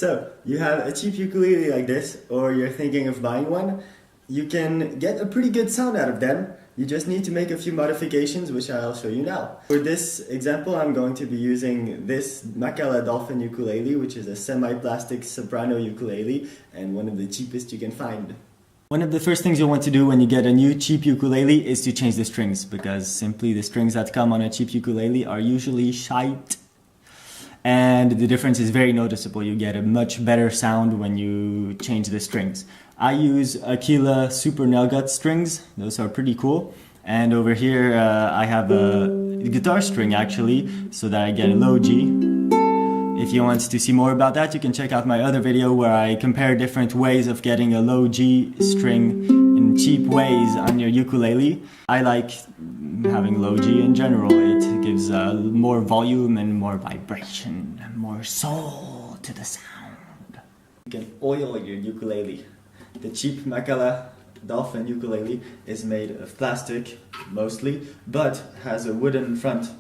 So, you have a cheap ukulele like this, or you're thinking of buying one, you can get a pretty good sound out of them. You just need to make a few modifications, which I'll show you now. For this example, I'm going to be using this Makala Dolphin ukulele, which is a semi-plastic soprano ukulele, and one of the cheapest you can find. One of the first things you'll want to do when you get a new cheap ukulele is to change the strings, because simply the strings that come on a cheap ukulele are usually shite. And the difference is very noticeable. You get a much better sound when you change the strings. I use Aquila Super Nail Gut strings. Those are pretty cool. And over here I have a guitar string actually, so that I get a low G. If you want to see more about that, you can check out my other video where I compare different ways of getting a low G string in cheap ways on your ukulele. I like having low G in general. It gives more volume and more vibration, and more soul to the sound. You can oil your ukulele. The cheap Makala Dolphin ukulele is made of plastic, mostly, but has a wooden front.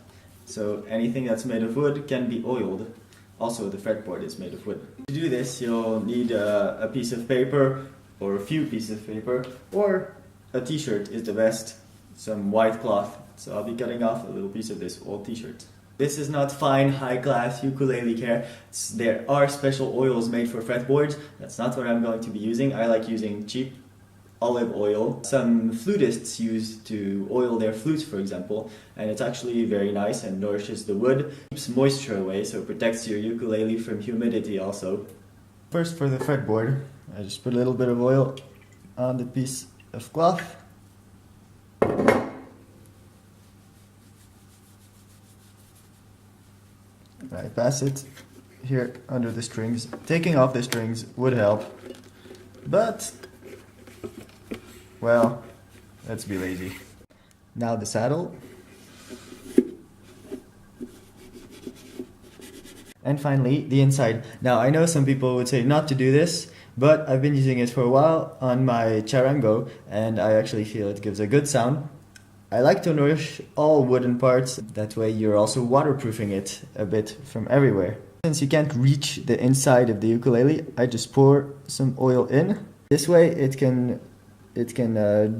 So anything that's made of wood can be oiled. Also, the fretboard is made of wood. To do this, you'll need a piece of paper, or a few pieces of paper, or a t-shirt is the best. Some white cloth. So I'll be cutting off a little piece of this old t-shirt. This is not fine, high-class ukulele care. There are special oils made for fretboards. That's not what I'm going to be using. I like using cheap olive oil. Some flutists use to oil their flutes, for example, and it's actually very nice and nourishes the wood. Keeps moisture away, so it protects your ukulele from humidity also. First, for the fretboard, I just put a little bit of oil on the piece of cloth. I pass it here under the strings. Taking off the strings would help, but, well, let's be lazy. Now the saddle. And finally, the inside. Now, I know some people would say not to do this, but I've been using it for a while on my charango, and I actually feel it gives a good sound. I like to nourish all wooden parts, that way you're also waterproofing it a bit from everywhere. Since you can't reach the inside of the ukulele, I just pour some oil in. This way it can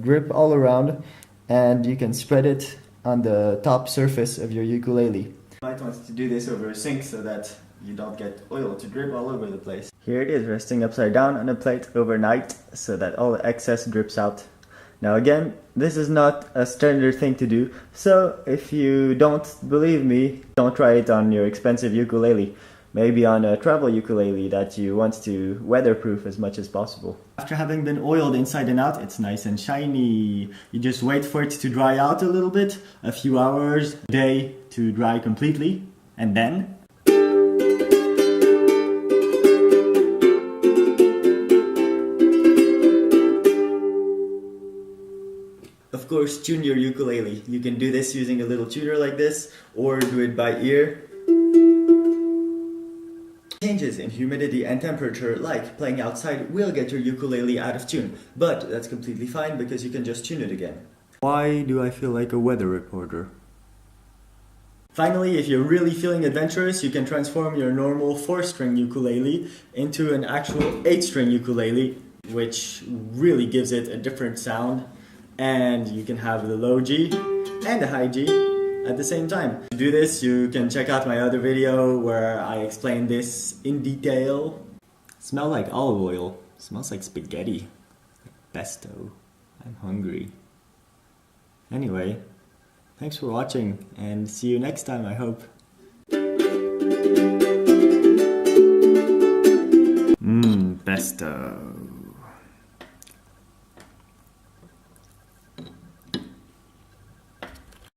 drip all around, and you can spread it on the top surface of your ukulele. You might want to do this over a sink so that you don't get oil to drip all over the place. Here it is, resting upside down on a plate overnight so that all the excess drips out. Now again, this is not a standard thing to do, so if you don't believe me, don't try it on your expensive ukulele. Maybe on a travel ukulele that you want to weatherproof as much as possible. After having been oiled inside and out, it's nice and shiny. You just wait for it to dry out a little bit, a few hours, a day to dry completely, and then of course, tune your ukulele. You can do this using a little tuner like this, or do it by ear. Changes in humidity and temperature, like playing outside, will get your ukulele out of tune, but that's completely fine because you can just tune it again. Why do I feel like a weather reporter? Finally, if you're really feeling adventurous, you can transform your normal 4-string ukulele into an actual 8-string ukulele, which really gives it a different sound. And you can have the low G and the high G at the same time. To do this, you can check out my other video where I explain this in detail. It smells like olive oil. It smells like spaghetti. Like pesto. I'm hungry. Anyway, thanks for watching and see you next time, I hope. Pesto.